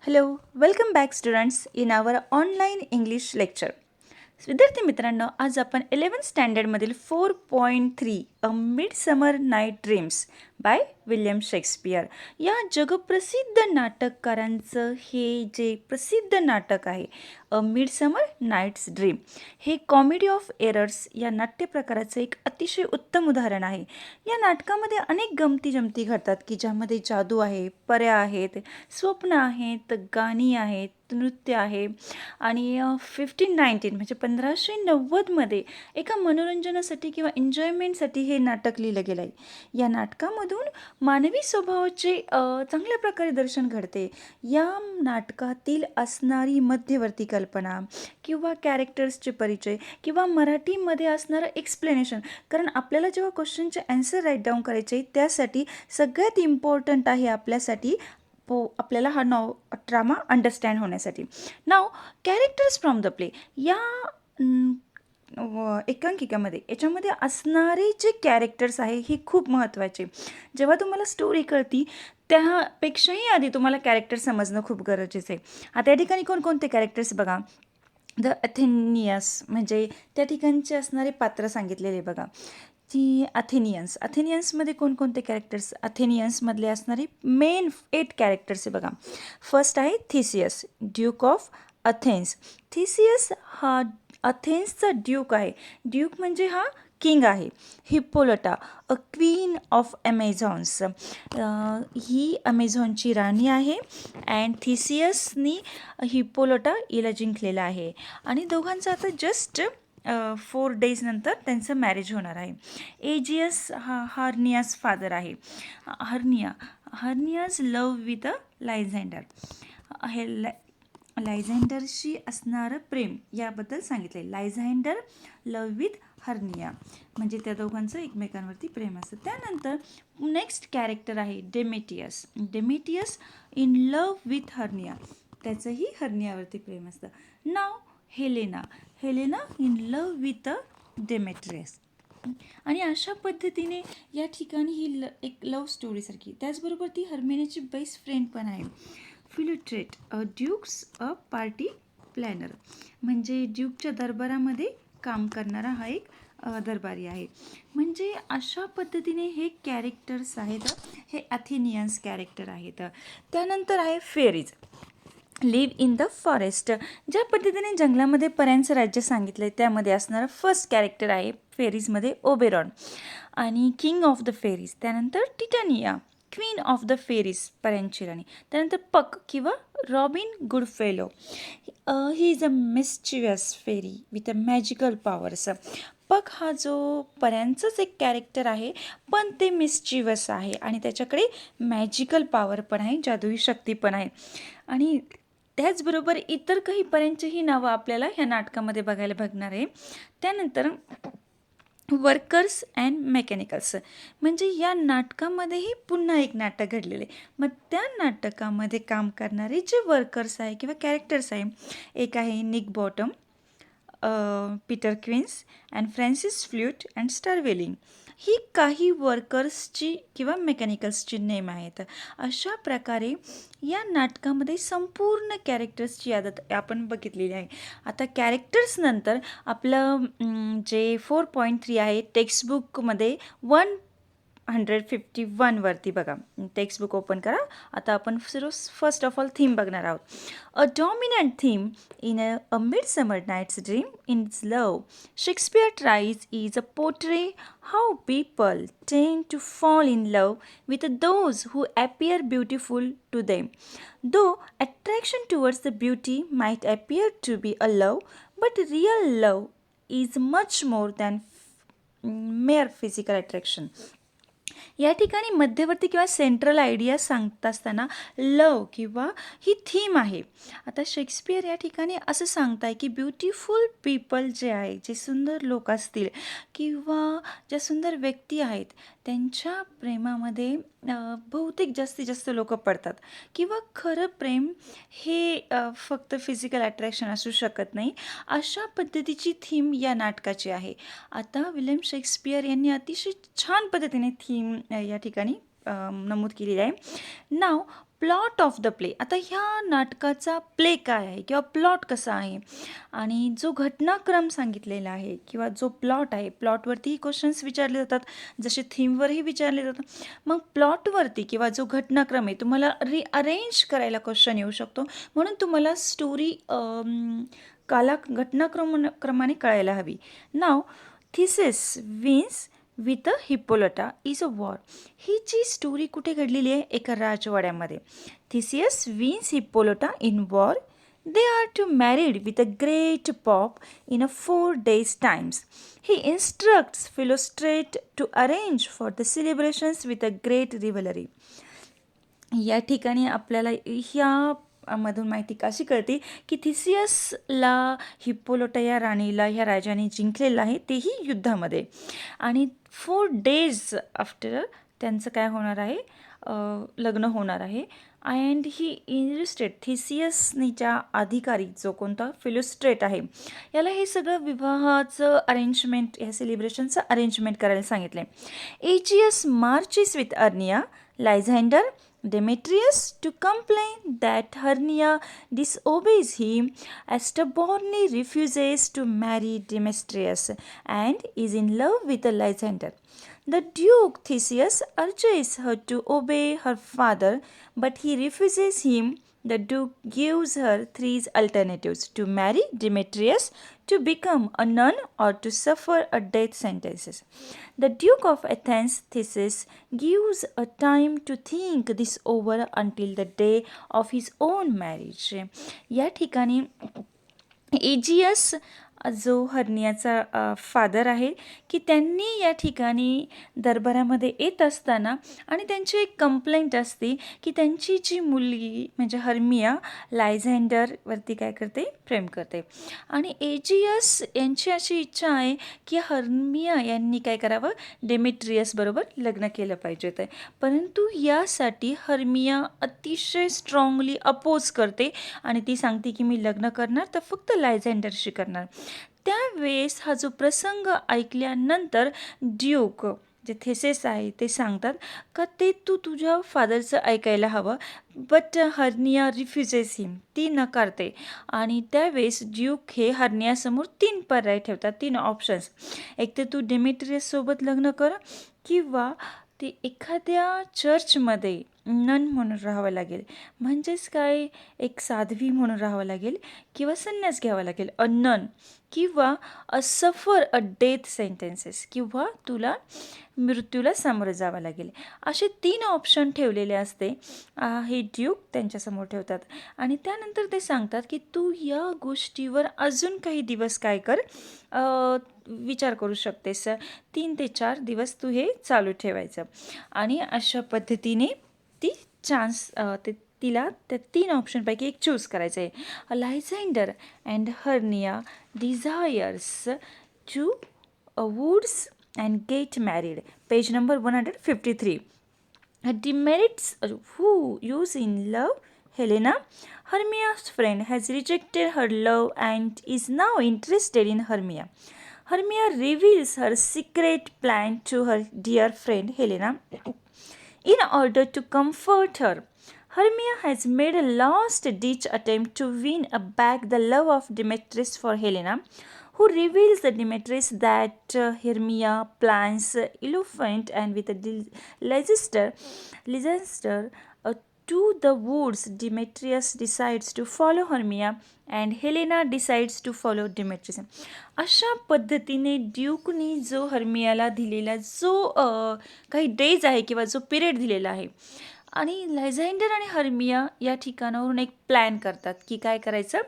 Hello, welcome back students in our online English lecture. विद्यार्थी मित्रांनो, आज आपण 11th स्टँडर्डमधील 4.3 a midsummer night dreams by William Shakespeare या जगप्रसिद्ध नाटककारांचं हे जे प्रसिद्ध नाटक आहे अ मिडसमर नाईट्स ड्रीम, हे कॉमेडी ऑफ एरर्स या नाट्य प्रकाराचं एक अतिशय उत्तम उदाहरण आहे. या नाटकामध्ये अनेक गमती जमती घडतात की ज्यामध्ये जादू आहे, पऱ्या आहेत, स्वप्न आहेत, गाणी आहेत, नृत्य आहे आणि 1519 म्हणजे 1590मध्ये एका मनोरंजनासाठी किंवा एन्जॉयमेंटसाठी हे नाटक लिहिलं गेलं आहे. या नाटकामधून मानवी स्वभावाचे चांगल्या प्रकारे दर्शन घडते. या नाटकातील असणारी मध्यवर्ती कल्पना किंवा कॅरेक्टर्सचे परिचय किंवा मराठीमध्ये असणारं एक्सप्लेनेशन, कारण आपल्याला जेव्हा क्वेश्चनचे ॲन्सर राईट डाऊन करायचे त्यासाठी सगळ्यात इम्पॉर्टंट आहे आपल्यासाठी आपल्याला हा ड्रामा अंडरस्टँड होण्यासाठी. नाव कॅरेक्टर्स फ्रॉम द प्ले या एकांकिकामध्ये याच्यामध्ये असणारे जे कॅरेक्टर्स आहे हे खूप महत्त्वाचे. जेव्हा तुम्हाला स्टोरी कळती त्यापेक्षाही आधी तुम्हाला कॅरेक्टर समजणं खूप गरजेचं आहे. आता या ठिकाणी कोणकोणते कॅरेक्टर्स बघा. द अथेनियस म्हणजे त्या ठिकाणचे असणारे पात्र सांगितलेले बघा. ती अथेनियन्समध्ये कोणकोणते कॅरेक्टर्स, अथेनियन्समधले असणारे मेन 8 कॅरेक्टर्स आहे बघा. फर्स्ट आहे Theseus, Duke of Athens. Theseus हा अथेन्सचा ड्यूक आहे. ड्यूक म्हणजे हा किंग आहे. हिप्पोलिटा अ क्वीन ऑफ ॲमेझॉन्स, ही अमेझॉनची राणी आहे अँड थिसियसनी हिप्पोलिटा हिला जिंकलेला आहे आणि दोघांचं आता जस्ट 4 days नंतर त्यांचं मॅरेज होणार आहे. एजियस हा हर्नियास फादर आहे. हर्नियाज लव विथ अ लायझेंडर, हे लायझेंडरशी असणारं प्रेम याबद्दल सांगितले. लायझेंडर लव विथ हर्निया म्हणजे त्या दोघांचं एकमेकांवरती प्रेम असतं. त्यानंतर नेक्स्ट कॅरेक्टर आहे Demetrius in love with Hermia, त्याचंही हर्नियावरती प्रेम असतं. Now Helena in love with Demetrius. आणि अशा पद्धतीने या ठिकाणी ही एक लव्ह स्टोरीसारखी. त्याचबरोबर ती हर्मिनाची बेस्ट फ्रेंड पण आहे. फिलोट्रेट अ ड्यूक्स अ पार्टी प्लॅनर म्हणजे ड्यूकच्या दरबारामध्ये काम करणारा हा एक दरबारी आहे. म्हणजे अशा पद्धतीने हे कॅरेक्टर्स आहेत, हे अथेनियन्स कॅरेक्टर आहेत. त्यानंतर आहे fairies, live in the forest. ज्या पद्धतीने जंगलामध्ये पऱ्यांचं राज्य सांगितलं आहे त्यामध्ये असणारं फर्स्ट कॅरेक्टर आहे फेरीजमध्ये ओबेरॉन आणि किंग ऑफ द फेरीज. त्यानंतर Titania, queen of the fairies, पऱ्यांची राणी. त्यानंतर पक किंवा Robin Goodfellow, he is a mischievous fairy with a magical powers. Puck हा जो पऱ्यांचंच एक कॅरेक्टर आहे पण ते मिस्चिवस आहे आणि त्याच्याकडे मॅजिकल पॉवर पण आहे, जादुई शक्ती पण आहे. आणि त्याचबरोबर इतर काही पऱ्यांचीही नावं आपल्याला ह्या नाटकामध्ये बघायला भेटणार आहे. त्यानंतर वर्कर्स अँड मेकॅनिकल्स म्हणजे या नाटकामध्येही पुन्हा एक नाटक घडलेलं आहे. मग त्या नाटकामध्ये काम करणारे जे वर्कर्स आहे किंवा कॅरेक्टर्स आहे, एक आहे Nick Bottom, Peter Quince and Francis Flute and Starveling. ही काही वर्कर्सची किंवा मेकॅनिकल्सची नेम आहेत. अशा प्रकारे या नाटकामध्ये संपूर्ण कॅरेक्टर्सची यादी आपण बघितलेली आहे. आता कॅरेक्टर्स नंतर आपलं जे 4.3 आहे टेक्स्टबुकमध्ये 151 वरती बघा. टेक्स्टबुक ओपन करा. आता आपण फर्स्ट ऑफ ऑल थीम बघणार आहोत. A dominant theme in a midsummer night's dream is love. Shakespeare tries is a portray how people tend to fall in love with those who appear beautiful to them. Though attraction towards the beauty might appear to be a love, but real love is much more than mere physical attraction. या ठिकाणी मध्यवर्ती किंवा central idea सांगत असताना लव किंवा ही theme आहे. आता Shakespeare या ठिकाणी असं सांगताय की ब्युटिफुल पीपल जे आहे, जे सुंदर लोक असतील किंवा ज्या सुंदर व्यक्ती आहेत त्यांच्या प्रेमामध्ये बहुतेक जास्तीत जास्त लोक पडतात किंवा खरं प्रेम हे फक्त फिजिकल अट्रॅक्शन असू शकत नाही. अशा पद्धतीची थीम या नाटकाची आहे. आता विल्यम शेक्सपियर यांनी अतिशय छान पद्धतीने थीम या ठिकाणी नमूद केलेली आहे. नाव प्लॉट ऑफ द प्ले. आता ह्या नाटकाचा प्ले काय आहे किंवा प्लॉट कसा आहे आणि जो घटनाक्रम सांगितलेला आहे किंवा जो प्लॉट आहे, प्लॉटवरतीही क्वेश्चन्स विचारले जातात, जसे थीमवरही विचारले जातात. मग प्लॉटवरती किंवा जो घटनाक्रम आहे तुम्हाला रिअरेंज करायला क्वेश्चन येऊ शकतो. म्हणून तुम्हाला स्टोरी घटनाक्रमाने कळायला हवी. Now Theseus wins with a Hippolyta is a war. ही जी स्टोरी कुठे घडलेली आहे? एका राजवाड्यामध्ये. Theseus wins Hippolyta in war. They are to married with a great pomp in a 4 days times. He instructs Philostrate to arrange for the celebrations with a great revelry. या ठिकाणी आपल्याला ह्या मधून माहिती कशी कळते की थिसियसला हिप्पोलिटा या राणीला ह्या राजाने जिंकलेलं आहे, तेही युद्धामध्ये. आणि 4 days आफ्टर त्यांचं काय होणार आहे? लग्न होणार आहे. अँड ही इलिस्ट्रेट थिसियसनीच्या अधिकारी जो कोणता फिलोस्ट्रेट आहे याला हे सगळं विवाहाचं अरेंजमेंट, ह्या सेलिब्रेशनचं अरेंजमेंट करायला सांगितलं आहे. Egeus marches with Hermia, Lysander, Demetrius to complain that Hernia disobeys him. Astraborne refuses to marry Demetrius and is in love with Lysander. The Duke Theseus urges her to obey her father, but he refuses him. The Duke gives her 3 alternatives: to marry Demetrius, to become a nun, or to suffer a death sentence. The Duke of Athens, Theseus, gives a time to think this over until the day of his own marriage. या ठिकाणी एजियस जो हर्नियाचा father आहे की त्यांनी या ठिकाणी दरबारामध्ये येत असताना आणि त्यांची एक कंप्लेंट असते की त्यांची जी मुलगी म्हणजे हर्मिया लायझेंडरवरती काय करते? प्रेम करते. आणि एजियस यांची अशी इच्छा आहे की हर्मिया यांनी काय करावं? डेमेट्रियस बरोबर लग्न केलं पाहिजे ते. परंतु यासाठी हर्मिया अतिशय स्ट्रॉंगली अपोज करते आणि ती सांगते की मी लग्न करणार तर फक्त लायझेंडरशी करणार. त्यावेळेस हा जो प्रसंग ऐकल्यानंतर ड्यूक जे थेसेस आहे ते सांगतात का ते तू तुझ्या फादरचं ऐकायला हवं. बट हर्निया रिफ्युजेस हिम, ती नकारते. आणि त्यावेळेस ड्यूक हे हर्नियासमोर 3 पर्याय ठेवतात, 3 ऑप्शन्स. एक तर तू डेमेट्रियससोबत लग्न कर, किंवा ती एखाद्या चर्चमध्ये नन म्हणून राहावं लागेल, म्हणजेच काय एक साध्वी म्हणून राहावं लागेल, किंवा संन्यास घ्यावा लागेल अ नन, किंवा अ सफर अ डेथ सेंटेन्सेस, किंवा तुला मृत्यूला सामोरं जावं लागेल. असे 3 ऑप्शन ठेवलेले असते. हे ड्यूक त्यांच्यासमोर ठेवतात आणि त्यानंतर ते सांगतात की तू या गोष्टीवर अजून काही दिवस काय कर, विचार करू शकतेस. 3 ते 4 दिवस तू हे चालू ठेवायचं. आणि अशा पद्धतीने ती तिला त्या 3 ऑप्शनपैकी एक चूज करायचं आहे. Lysander and Hermia desires to woods and get married. Page number 153. Demerits who use in love Helena. Hermia's friend has rejected her love and is now interested in Hermia. Hermia reveals her secret plan to her dear friend Helena in order to comfort her. Hermia has made a last-ditch attempt to win back the love of Demetrius for Helena, who reveals to Demetrius that Hermia plans elephant and with a Leicester to the woods. Demetrius decides to follow Hermia and Helena decides to follow Demetrius. अशा पद्धतीने ड्यूकनी जो हर्मियाला दिलेला जो काही days आहे किंवा जो period दिलेला आहे, आणि लायझेंडर आणि हर्मिया या ठिकाणावरून एक प्लॅन करतात की काय करायचं,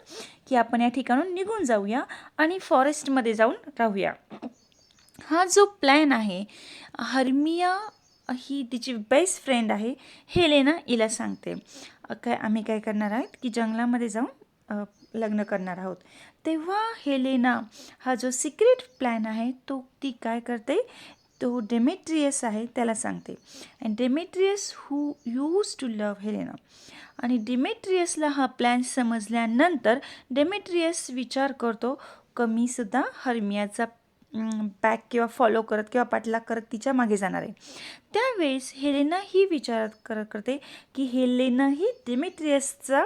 की आपण या ठिकाणून निघून जाऊया आणि फॉरेस्टमध्ये जाऊन राहूया. हा जो प्लॅन आहे, हर्मिया ही तिची बेस्ट फ्रेंड आहे हेलेना, हिला सांगते आम्ही काय करणार आहोत की जंगलामध्ये जाऊन लग्न करणार आहोत. तेव्हा हेलेना हा जो सिक्रेट प्लॅन आहे तो ती काय करते, तो डेमेट्रियस आहे त्याला सांगते. And Demetrius who use to love Helena. आणि डेमेट्रियसला हा प्लॅन समजल्यानंतर डेमेट्रियस विचार करतो की मी सुद्धा हर्मियाचा बॅक किंवा फॉलो करत किंवा पाठलाग करत तिच्या मागे जाणार आहे. त्यावेळेस हेलेना ही करते की हेलेनाही डिमेट्रियसचा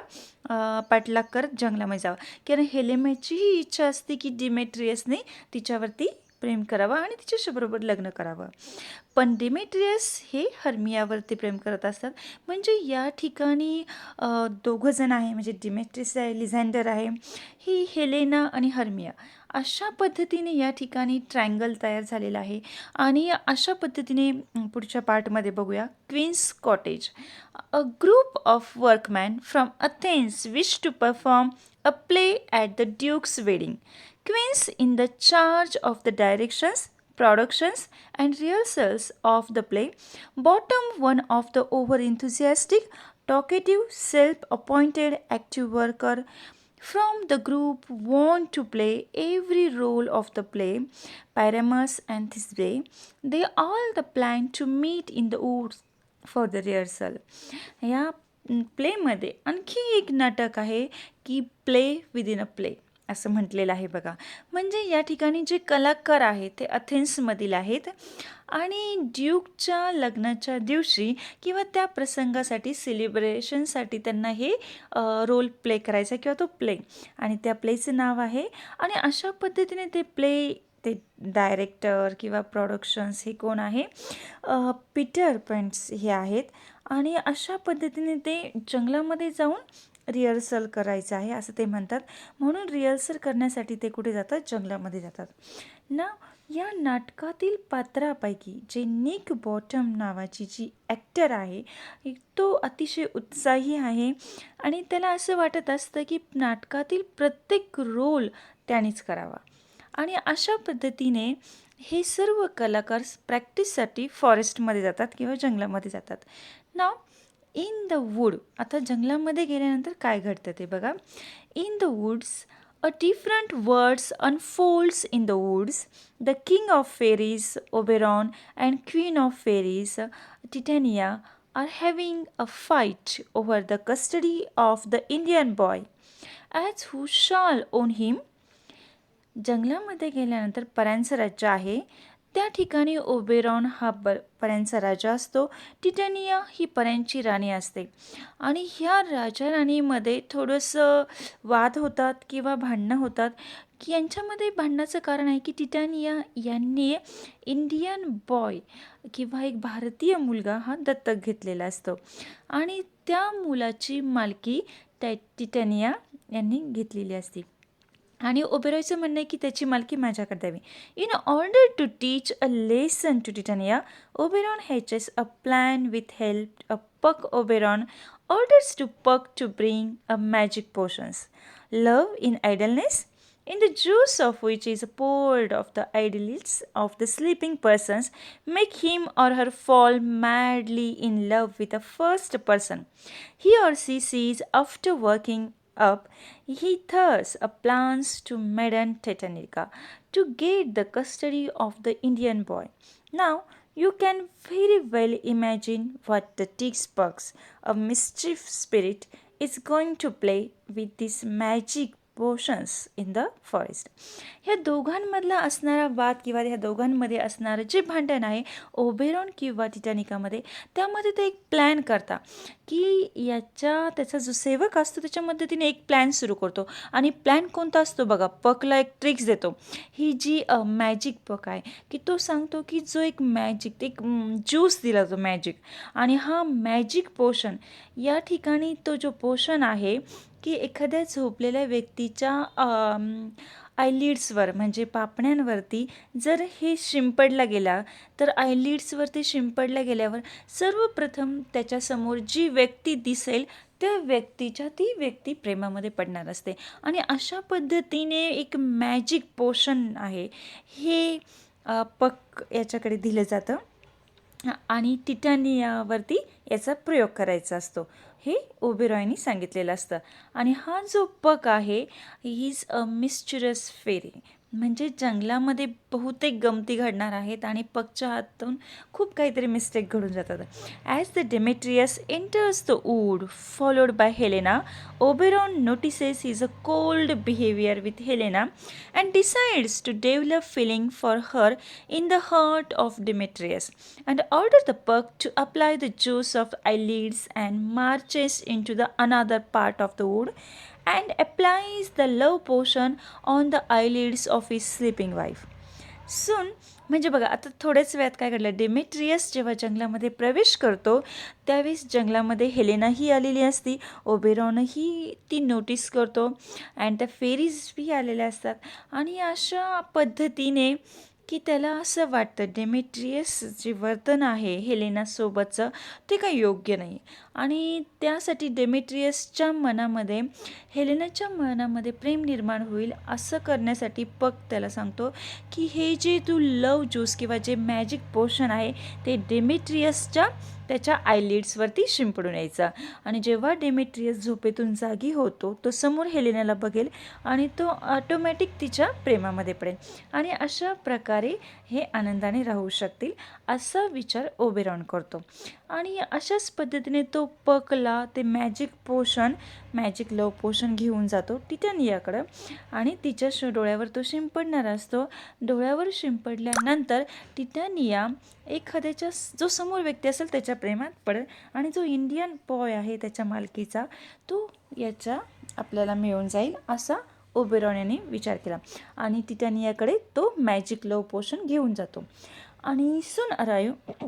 पाठलाग करत जंगलामध्ये जावं, कारण हेलेनाची ही इच्छा असते की डिमेट्रियसने तिच्यावरती प्रेम करावं आणि तिच्याबरोबर लग्न करावं. पण डिमेट्रियस हे हर्मियावरती प्रेम करत असतात. म्हणजे या ठिकाणी दोघं जण आहे, म्हणजे डिमेट्रियस आहे, लिझँडर आहे, ही हेलेना आणि हर्मिया, अशा पद्धतीने या ठिकाणी ट्रायंगल तयार झालेला आहे. आणि अशा पद्धतीने पुढच्या पार्टमध्ये बघूया. Quince's cottage. A group of workman from Athens wish to perform a play at the duke's wedding. Queens in the charge of the directions, productions, and rehearsals of the play. Bottom, one of the over-enthusiastic, talkative, self-appointed active worker from the group want to play every role of the play. Pyramus and Thisbe, they all the plan to meet in the woods for the rehearsal. या प्लेमध्ये आणखी एक नाटक आहे की play within अ play असं म्हटलेलं आहे बघा. म्हणजे या ठिकाणी जे कलाकार आहेत ते अथेन्समधील आहेत आणि ड्यूकच्या लग्नाच्या दिवशी किंवा त्या प्रसंगासाठी सेलिब्रेशनसाठी त्यांना हे रोल प्ले करायचा किंवा तो प्ले, आणि त्या प्लेचं नाव आहे. आणि अशा पद्धतीने ते प्ले, ते डायरेक्टर किंवा प्रोडक्शन्स हे कोण आहे, पीटर पेंट्स हे आहेत. आणि अशा पद्धतीने ते जंगलामध्ये जाऊन रिहर्सल करायचं आहे असं ते म्हणतात. म्हणून रिहर्सल करण्यासाठी ते कुठे जातात, जंगलामध्ये जातात ना. या नाटकातील पात्रापैकी जे निक बॉटम नावाची जी ॲक्टर आहे, तो अतिशय उत्साही आहे आणि त्याला असं वाटत असतं की नाटकातील प्रत्येक रोल त्यानेच करावा. आणि अशा पद्धतीने हे सर्व कलाकार प्रॅक्टिससाठी फॉरेस्टमध्ये जातात किंवा जंगलामध्ये जातात. Now in the wood. आता जंगलामध्ये गेल्यानंतर काय घडतं ते बघा. In the woods a different words unfolds in the woods. The king of fairies Oberon and queen of fairies Titania are having a fight over the custody of the Indian boy as who shall own हिम. जंगलामध्ये गेल्यानंतर पऱ्यांचं राज्य आहे. त्या ठिकाणी Oberon हा पऱ्यांचा राजा असतो. टिटॅनिया ही पऱ्यांची राणी असते. आणि ह्या राजा राणीमध्ये थोडंसं वाद होतात किंवा भांडणं होतात, की यांच्यामध्ये भांडणाचं कारण आहे की टिटॅनिया यांनी इंडियन बॉय किंवा एक भारतीय मुलगा हा दत्तक घेतलेला असतो आणि त्या मुलाची मालकी टिटॅनिया यांनी घेतलेली असते. आणि ओबेरॉयचं म्हणणं आहे की त्याची मालकी माझ्याकडे द्यावी. In order to teach a lesson to Titania, Oberon hatches a plan with help a Puck. Oberon orders to Puck to bring a magic potions, love in idleness, in the juice of which is poured of the idleness of the sleeping persons, make him or her fall madly in love with the first person he or she sees after working up. He thus plans to maiden Titanica to get the custody of the Indian boy. Now, you can very well imagine what the Tixbugs, a mischief spirit, is going to play with these magic potions in the forest. ह्या दोघांमधला असणारा वाद किंवा ह्या दोघांमध्ये असणारं जे भांडण आहे ओबेरॉन किंवा टिटॅनिकामध्ये, त्यामध्ये ते एक प्लॅन करता की त्याचा जो सेवक असतो त्याच्या मदतीने एक प्लॅन सुरू करतो. आणि प्लॅन कोणता असतो बघा, पकला एक ट्रिक्स देतो. ही जी मॅजिक पक आहे की तो सांगतो की जो एक मॅजिक, एक ज्यूस दिला तो मॅजिक, आणि हा मॅजिक पोशन, या ठिकाणी तो जो पोशन आहे की एखाद्या झोपलेल्या व्यक्तीच्या आयलिड्सवर म्हणजे पापण्यांवरती जर हे शिंपडला गेला तर आयलिड्सवरती शिंपडला गेल्यावर सर्वप्रथम त्याच्यासमोर जी व्यक्ती दिसेल त्या ती व्यक्ती प्रेमामध्ये पडणार असते. आणि अशा पद्धतीने एक मॅजिक पोशन आहे हे पक याच्याकडे दिलं जातं आणि टिटॅनियावरती याचा प्रयोग करायचा असतो. हे ओबेरॉयनी सांगितलेलं असतं. आणि हा जो पक आहे ही इज अ मिस्चिरस फेरी, म्हणजे जंगलामध्ये बहुतेक गमती घडणार आहेत आणि पकच्या हातून खूप काहीतरी मिस्टेक घडून जातात. As the Demetrius enters the wood followed by Helena, Oberon notices his a cold behaviour with Helena and decides to develop feeling for her in the heart of Demetrius and orders the puck to apply the juice of eyelids and marches into the another part of the wood and applies the love potion on the eyelids of his sleeping wife. सून म्हणजे बघा आता थोड्याच वेळात काय घडलं, Demetrius जेव्हा जंगलामध्ये प्रवेश करतो त्यावेळेस जंगलामध्ये हेलेनाही आलेली असती, ओबेरॉनही ती नोटीस करतो अँड त्या फेरीजही आलेल्या असतात. आणि अशा पद्धतीने की त्याला असं वाटतं डेमेट्रियस जे वर्तन आहे हेलेनासोबतचं ते काही योग्य नाही. आणि त्यासाठी डेमेट्रियसच्या मनामध्ये हेलेनाच्या मनामध्ये प्रेम निर्माण होईल असं करण्यासाठी पक त्याला सांगतो की हे जे तू लव ज्यूस किंवा जे मॅजिक पोशन आहे ते डेमेट्रियसच्या त्याच्या आयलिड्सवरती शिंपडून यायचा. आणि जेव्हा डेमेट्रियस झोपेतून जागी होतो तो समोर हेलेनाला बघेल आणि तो ऑटोमॅटिक तिच्या प्रेमामध्ये पडेल आणि अशा प्रकारे हे आनंदाने राहू शकतील असा विचार ओबेरॉन करतो. आणि अशाच पद्धतीने तो पकला ते मॅजिक लव पोशन घेऊन जातो टिटानियाकडं आणि तिच्या डोळ्यावर तो शिंपडणार असतो. डोळ्यावर शिंपडल्यानंतर टिटानिया एखाद्याच्या जो समोर व्यक्ती असेल त्याच्या प्रेमात पडेल आणि जो इंडियन बॉय आहे त्याच्या मालकीचा तो याच्या आपल्याला मिळून जाईल असा ओबेरॉन यांनी विचार केला आणि टिटानियाकडे तो मॅजिक लव पोशन घेऊन जातो. आणि सून अराईव्ह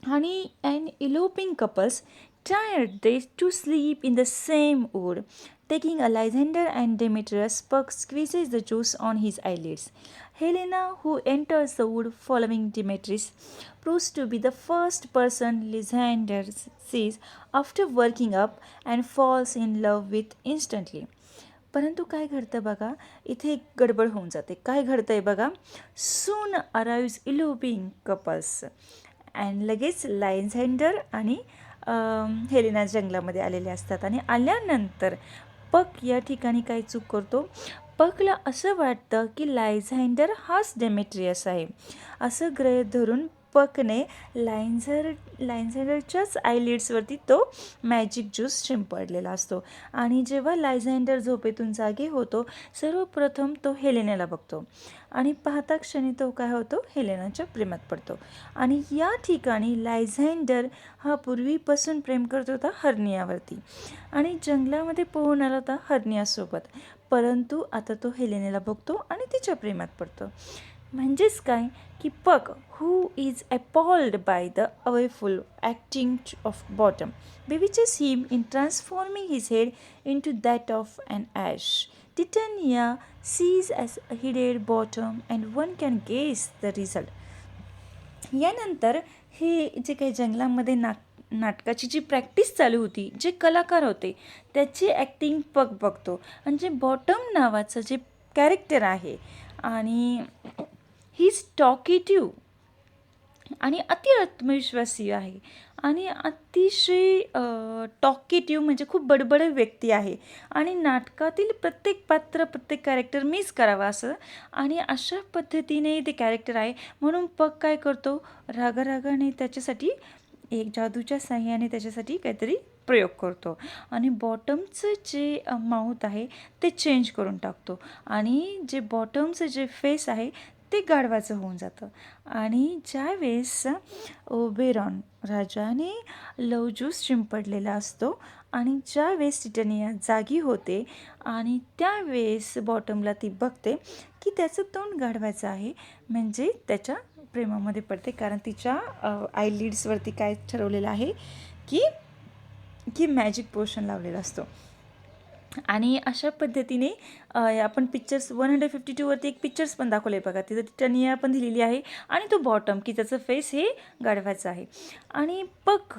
आणि an eloping couples tired they to sleep in the same wood. Taking a Lysander and Demetrius, Puck squeezes the juice on his eyelids. Helena, who enters the wood following Demetrius, proves to be the first person Lysander sees after waking up and falls in love with instantly. परंतु काय घडतं बघा, इथे एक गडबड होऊन जाते. काय घडतंय बघा, सून अराइव्ज इलोपिंग कपल्स अँड लगेच लायझेंडर आणि हेलेना जंगलामध्ये आलेले असतात. आणि आल्यानंतर पक या ठिकाणी काय चूक करतो, पकला असं वाटतं की लायझेंडर हाच डेमेट्रियस आहे असं गृहीत धरून पकने लायझेंडरच्याच आयलिड्सवरती तो मॅजिक ज्यूस शिंपडलेला असतो. आणि जेव्हा लायझेंडर झोपेतून जागे होतो सर्वप्रथम तो हेलेनाला बघतो आणि पाहता क्षणी तो काय होतो, हेलेनाच्या प्रेमात पडतो. आणि या ठिकाणी लायझेंडर हा पूर्वीपासून प्रेम करत होता हर्नियावरती आणि जंगलामध्ये पोहून आला होता हर्नियासोबत, परंतु आता तो हेलेनाला बघतो आणि तिच्या प्रेमात पडतो. म्हणजेच काय की पक who is appalled by the awful acting of Bottom bewitches him in transforming his head into that of an ash. Titania sees as a hidden Bottom and one can guess the result. यानंतर हे जे काही जंगलामध्ये नाटकाची जी practice चालू होती, जे कलाकार होते त्याची ॲक्टिंग पक बघतो आणि जे बॉटम नावाचं जे कॅरेक्टर आहे आणि ही टॉकेटिव्ह आणि अति आत्मविश्वासी आहे आणि अतिशय टॉकेटिव्ह म्हणजे खूप बडबड व्यक्ती आहे आणि नाटकातील प्रत्येक पात्र प्रत्येक कॅरेक्टर मिस करावा असं आणि अशा पद्धतीने ते कॅरेक्टर आहे. म्हणून पक काय करतो, रागाने त्याच्यासाठी एक जादूच्या साह्याने त्याच्यासाठी काहीतरी प्रयोग करतो आणि बॉटमचं जे माउथ आहे ते चेंज करून टाकतो आणि जे बॉटमचं जे फेस आहे ते गाढवाचं होऊन जातं. आणि ज्यावेळेस ओबेरॉन राजाने लव ज्यूस शिंपडलेला असतो आणि ज्यावेळेस टिटानिया जागी होते आणि त्यावेळेस बॉटमला ती बघते की त्याचं तोंड गाढवाचं आहे, म्हणजे त्याच्या प्रेमामध्ये पडते कारण तिच्या आयलिड्सवरती काय ठरवलेलं आहे की मॅजिक पोशन लावलेला असतो. आणि अशा पद्धतीने आपण पिक्चर्स 152 वरती एक पिक्चर्स पण दाखवले बघा, तिथं टिटानिया पण दिलेली आहे आणि तो बॉटम की त्याचं फेस हे गाढवाचं आहे. आणि Puck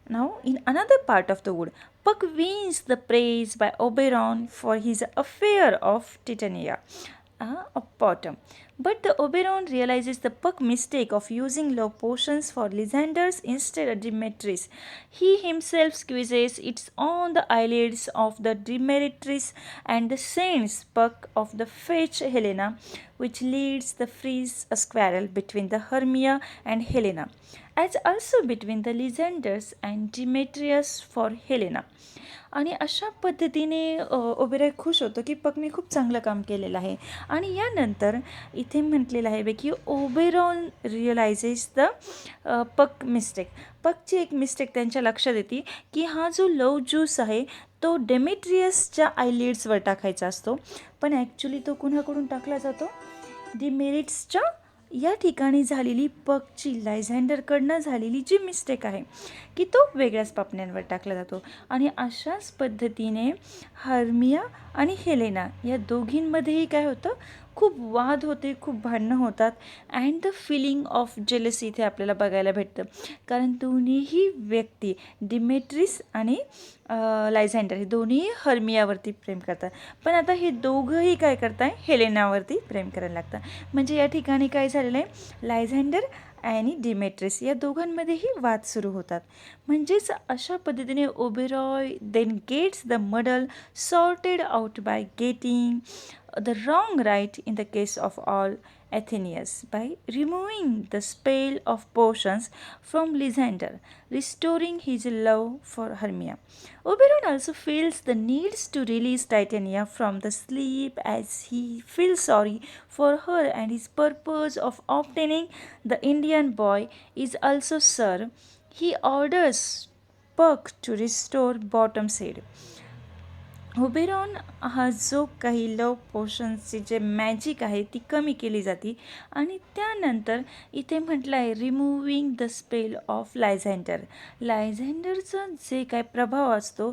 now in another part of the wood Puck wins the praise by Oberon for his affair of Titania of bottom. But the Oberon realizes the Puck mistake of using love potions for Lysander's instead of Demetrius. He himself squeezes it on the eyelids of the Demetrius and sends Puck of the fetch Helena, which leads the freeze a quarrel between the Hermia and Helena, as also between the Lysanders and Demetrius for Helena. आणि अशा पद्धतीने ओबेरॉय खुश होतो की पकने खूप चांगलं काम केलेलं आहे. आणि यानंतर इथे म्हटलेलं आहे की ओबेरॉन रिअलायझेस द पक मिस्टेक. पकची एक मिस्टेक त्यांच्या लक्षात येते की हा जो लव ज्यूस आहे तो डेमेट्रियसच्या आयलिड्सवर टाकायचा असतो, पण ॲक्च्युली तो कुणाकडून टाकला जातो? डिमेरिट्सच्या या ठिकाणी झालेली पकची लायझँडरकडनं झालेली जी मिस्टेक आहे की तो वेगळ्याच पापण्यांवर टाकला जातो. आणि अशाच पद्धतीने हर्मिया आणि हेलेना या दोघींमध्येही काय होतं, खूप वाद होते, खूप भांडणं होतात. And the feeling of jealousy इथे आपल्याला बघायला भेटतं, कारण दोन्हीही व्यक्ती डिमेट्रिस आणि लायझँडर हे दोन्ही हर्मियावरती प्रेम करतात. पण आता हे दोघंही काय करताय, हेलेनावरती प्रेम करायला लागतात. म्हणजे या ठिकाणी काय झालेलं आहे, लायझँडर आणि डिमेट्रिस या दोघांमध्येही वाद सुरू होतात. म्हणजेच अशा पद्धतीने Oberon then gets the muddle sorted out by getting the wrong right in the case of all Athenians by removing the spell of potions from Lysander, restoring his love for Hermia. Oberon also feels the needs to release Titania from the sleep as he feels sorry for her, and his purpose of obtaining the Indian boy is also served. He orders Puck to restore Bottom's head. Oberon हा जो काही लव पोशन्सची जे magic आहे ती कमी केली जाते. आणि त्यानंतर इथे म्हटलं आहे रिमूव्हिंग द स्पेल ऑफ लायझँडर. लायझँडरचा जे काय प्रभाव असतो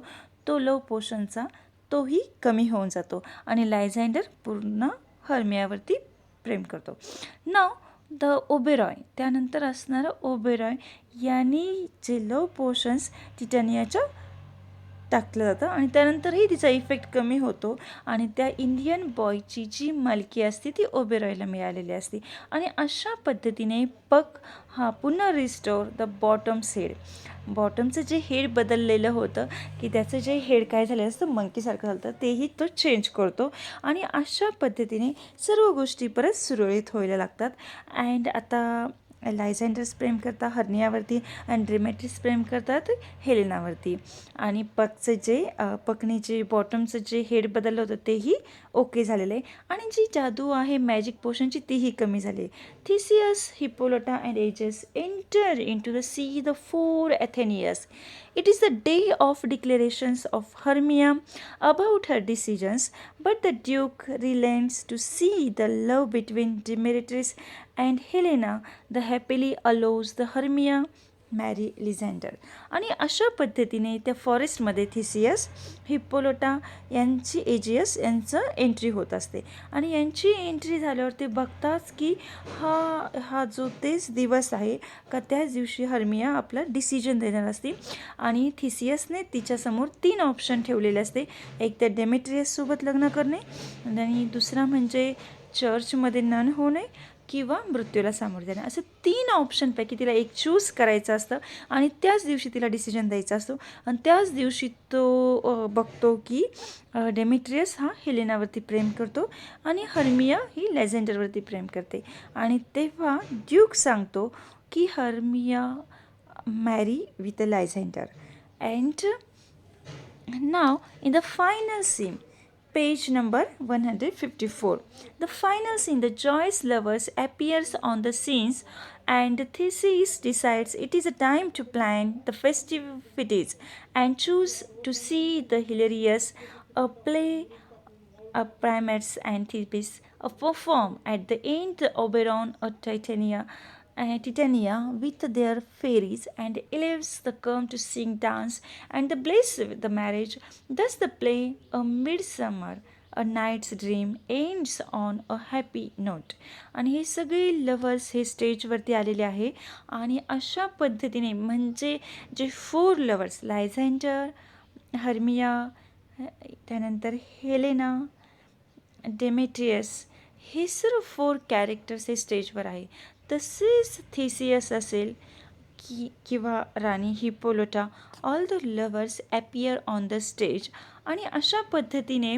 तो लव पोशनचा तोही कमी होऊन जातो आणि लायझँडर पूर्ण हर्मियावरती प्रेम करतो. नाव द ओबेरॉय, त्यानंतर असणारं ओबेरॉय यांनी जे लव पोशन्स टिटानियाच्या टाकलं जातं आणि त्यानंतरही तिचा इफेक्ट कमी होतो आणि त्या इंडियन बॉयची जी मालकी असते ती ओबेरॉयला मिळालेली असते. आणि अशा पद्धतीने पक हा पुन्हा रिस्टोर द बॉटम्स हेड. बॉटमचं जे हेड बदललेलं होतं की त्याचं जे हेड काय झालं असतं मंकीसारखं झालं होतं तेही तो चेंज करतो आणि अशा पद्धतीने सर्व गोष्टी परत सुरळीत व्हायला लागतात. अँड आता लायझँडर्स प्रेम करतात हर्नियावरती आणि ड्रेमॅटिस प्रेम करतात हेलेनावरती. आणि पकने जे बॉटमचं जे हेड बदललं होतं तेही ओके झालेलं आहे आणि जी जादू आहे मॅजिक पोशनची तीही कमी झाली. Theseus, Hippolyta and Egeus enter in to the see the 4 Athenians. It is the day of declarations of Hermia about her decisions, but the Duke relents to see the love between Demetrius and Helena. The happily allows the Hermia मॅरी लिझँडर. आणि अशा पद्धतीने त्या फॉरेस्टमध्ये Theseus, हिप्पोलोटा यांची एजियस यांचं entry होत असते. आणि यांची एंट्री झाल्यावर ते बघताच की हा जो तेच दिवस आहे का त्याच दिवशी हर्मिया आपला डिसिजन देणार असते. आणि थिसियसने तिच्यासमोर 3 ऑप्शन ठेवलेले असते. एक तर डेमेट्रियससोबत लग्न करणे आणि दुसरा म्हणजे चर्चमध्ये नन होणे किंवा मृत्यूला सामोरे जाणे. असं 3 ऑप्शनपैकी तिला एक चूज करायचं असतं आणि त्याच दिवशी तिला डिसिजन द्यायचा असतो. आणि त्याच दिवशी तो बघतो की डेमेट्रियस हा हेलेनावरती प्रेम करतो आणि हर्मिया ही लेझेंडरवरती प्रेम करते. आणि तेव्हा ड्यूक सांगतो की Hermia marry with a Lysander. And now in the final scene, page number 154. The final scene, the joyous lovers appears on the scenes and Theseus decides it is a time to plan the festivities and choose to see the hilarious play Primates and Thebes perform. At the end, the Oberon or Titania with their fairies and elves the come to sing, dance, and the bless the marriage. Thus the play, A Midsummer, A Night's Dream, ends on a happy note. आणि हे सगळे lovers हे स्टेजवरती आलेले आहे आणि अशा पद्धतीने म्हणजे जे 4 लवर्स लायझँडर, हर्मिया, त्यानंतर हेलेना, डेमेट्रियस हे सर्व 4 कॅरेक्टर्स हे स्टेजवर आहे. तसेच थेसियस असेल किंवा राणी Hippolyta, all the lovers appear on the stage. आणि अशा पद्धतीने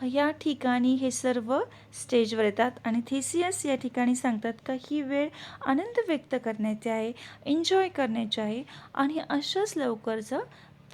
या ठिकाणी हे सर्व स्टेजवर येतात आणि थेसियस या ठिकाणी सांगतात का ही वेळ आनंद व्यक्त करण्याची आहे, एन्जॉय करण्याची आहे. आणि अशाच लवकरच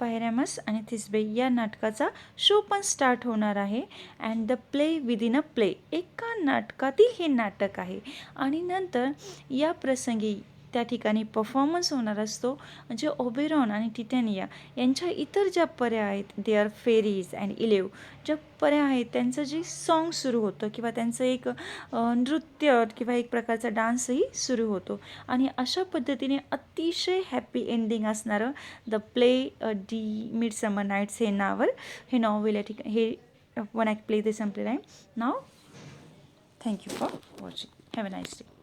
पायरॅमस आणि थिस्बे या नाटकाचा शो पण स्टार्ट होणार आहे. And the play within a play, एका नाटकातील हे नाटक आहे. आणि नंतर या प्रसंगी त्या ठिकाणी परफॉर्मन्स होणार असतो. म्हणजे ओबेरॉन आणि टिटॅनिया यांच्या इतर ज्या पऱ्या आहेत, they are fairies and elves, ज्या पऱ्या आहेत त्यांचं जे सॉन्ग सुरू होतं किंवा त्यांचं एक नृत्य किंवा एक प्रकारचा डान्सही सुरू होतो. आणि अशा पद्धतीने अतिशय हॅपी एंडिंग असणारं the play the midsummer night's हे नॉवेल या ठिकाणी हे वन ॲक्ट प्ले ते संपलेलं आहे. Now thank you for watching. Have a nice day.